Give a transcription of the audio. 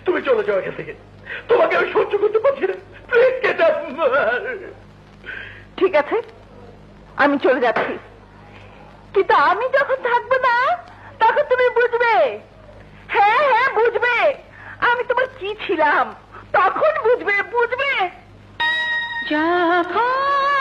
তুমি চলে যাও এখান থেকে, তোমাকে আমি সহ্য করতে পারছি না। Please get up. ঠিক আছে, আমি চলে যাচ্ছি, কিন্তু আমি যখন থাকবো না তখন তুমি বুঝবে। হ্যাঁ হ্যাঁ বুঝবে, আমি তোমার কি ছিলাম তখন বুঝবে, বুঝবে। যখন